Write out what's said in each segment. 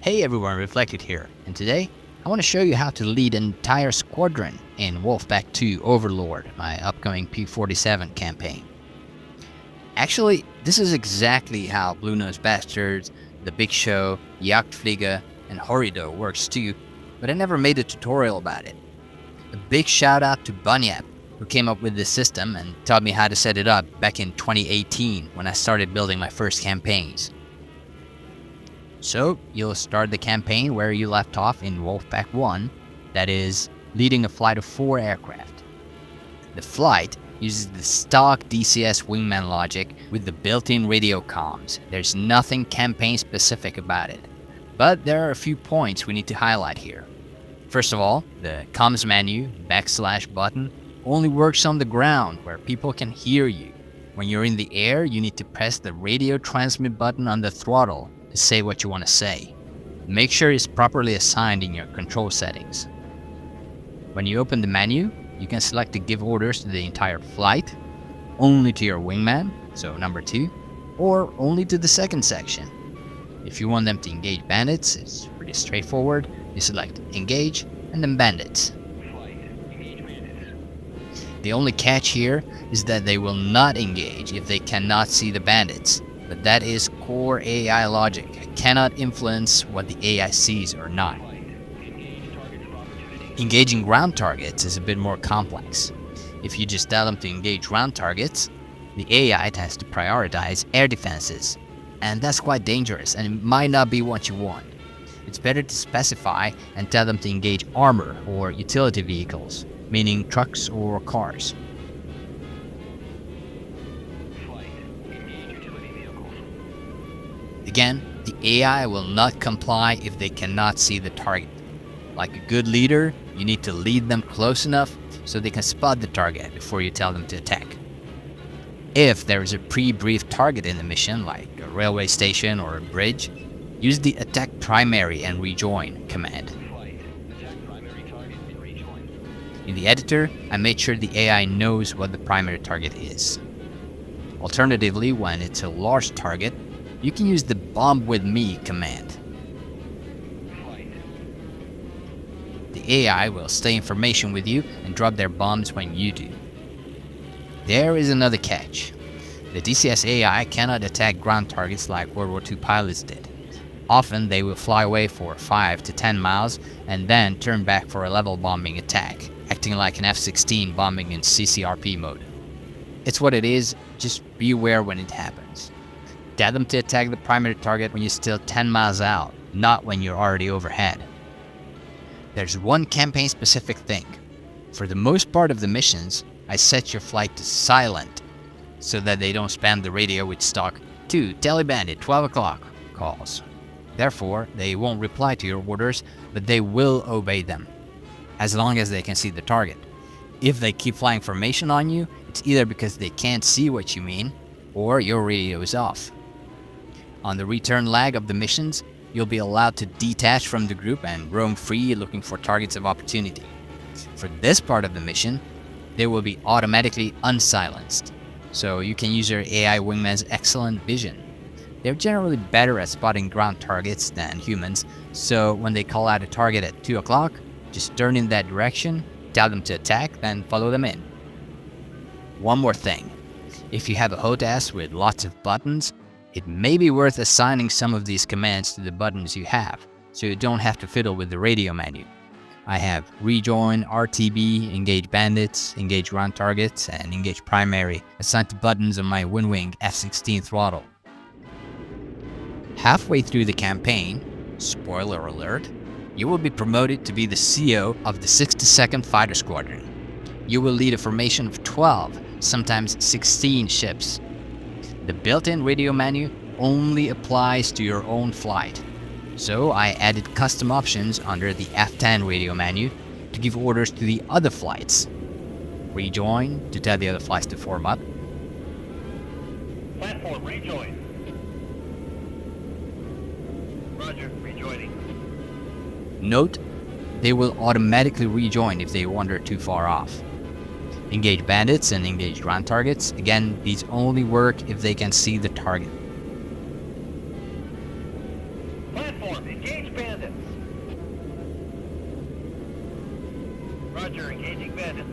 Hey everyone, Reflected here, and today I want to show you how to lead an entire squadron in Wolfpack II Overlord, my upcoming P-47 campaign. Actually, this is exactly how Blue Nose Bastards, The Big Show, Jagdflieger, and Horrido works too, but I never made a tutorial about it. A big shout out to Bunyap, who came up with this system and taught me how to set it up back in 2018 when I started building my first campaigns. So, you'll start the campaign where you left off in Wolfpack I, that is, leading a flight of 4 aircraft. The flight uses the stock DCS wingman logic with the built-in radio comms. There's nothing campaign specific about it, but there are a few points we need to highlight here. First of all, the comms menu, / button, only works on the ground where people can hear you. When you're in the air, you need to press the radio transmit button on the throttle to say what you want to say. Make sure it's properly assigned in your control settings. When you open the menu, you can select to give orders to the entire flight, only to your wingman, so number 2, or only to the second section. If you want them to engage bandits, it's pretty straightforward. You select engage and then bandits. The only catch here is that they will not engage if they cannot see the bandits. But that is core AI logic. I cannot influence what the AI sees or not. Engaging ground targets is a bit more complex. If you just tell them to engage ground targets, the AI tends to prioritize air defenses. And that's quite dangerous, and it might not be what you want. It's better to specify and tell them to engage armor or utility vehicles, meaning trucks or cars. Again, the AI will not comply if they cannot see the target. Like a good leader, you need to lead them close enough so they can spot the target before you tell them to attack. If there is a pre-briefed target in the mission, like a railway station or a bridge, use the attack primary and rejoin command. In the editor, I made sure the AI knows what the primary target is. Alternatively, when it's a large target, you can use the bomb with me command. The AI will stay information with you and drop their bombs when you do. There is another catch. The DCS AI cannot attack ground targets like World War II pilots did. Often they will fly away for 5 to 10 miles and then turn back for a level bombing attack, acting like an F-16 bombing in CCRP mode. It's what it is, just be aware when it happens. Tell them to attack the primary target when you're still 10 miles out, not when you're already overhead. There's one campaign-specific thing. For the most part of the missions, I set your flight to silent, so that they don't spam the radio with stock 2 Telebandit 12 o'clock calls. Therefore, they won't reply to your orders, but they will obey them, as long as they can see the target. If they keep flying formation on you, it's either because they can't see what you mean, or your radio is off. On the return leg of the missions, you'll be allowed to detach from the group and roam free looking for targets of opportunity. For this part of the mission, they will be automatically unsilenced, so you can use your AI wingman's excellent vision. They're generally better at spotting ground targets than humans, so when they call out a target at 2 o'clock, just turn in that direction, tell them to attack, then follow them in. One more thing. If you have a HOTAS with lots of buttons, it may be worth assigning some of these commands to the buttons you have, so you don't have to fiddle with the radio menu. I have rejoin, RTB, engage bandits, engage ground targets, and engage primary assigned to buttons on my WWII F-16 throttle. Halfway through the campaign, spoiler alert, you will be promoted to be the CO of the 62nd Fighter Squadron. You will lead a formation of 12, sometimes 16 ships. The built-in radio menu only applies to your own flight, so I added custom options under the F10 radio menu to give orders to the other flights. Rejoin to tell the other flights to form up. Platform rejoin. Roger, rejoining. Note, they will automatically rejoin if they wander too far off. Engage bandits and engage ground targets. Again, these only work if they can see the target. Platform, engage bandits. Roger, engaging bandits.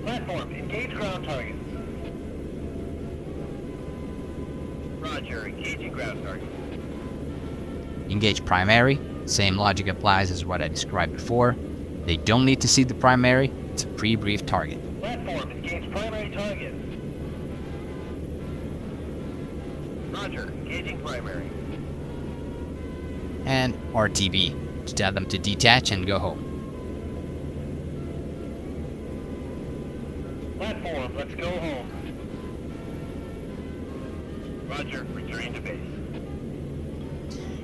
Platform, engage ground targets. Roger, engaging ground targets. Engage primary. Same logic applies as what I described before. They don't need to see the primary. It's a pre-brief target. Platform, engage primary target. Roger, engaging primary. And RTB to tell them to detach and go home. Platform, let's go home. Roger, returning to base.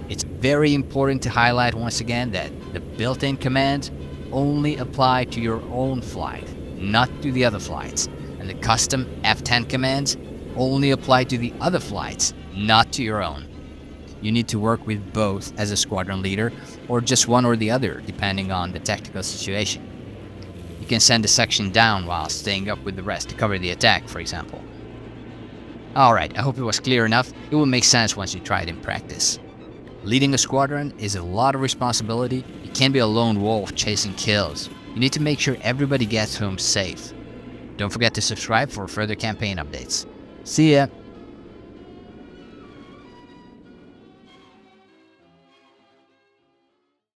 It's very important to highlight once again that the built-in commands only apply to your own flight, not to the other flights. And the custom F10 commands only apply to the other flights, not to your own. You need to work with both as a squadron leader, or just one or the other, depending on the tactical situation. You can send a section down while staying up with the rest to cover the attack, for example. Alright, I hope it was clear enough. It will make sense once you try it in practice. Leading a squadron is a lot of responsibility. You can't be a lone wolf chasing kills. You need to make sure everybody gets home safe. Don't forget to subscribe for further campaign updates. See ya!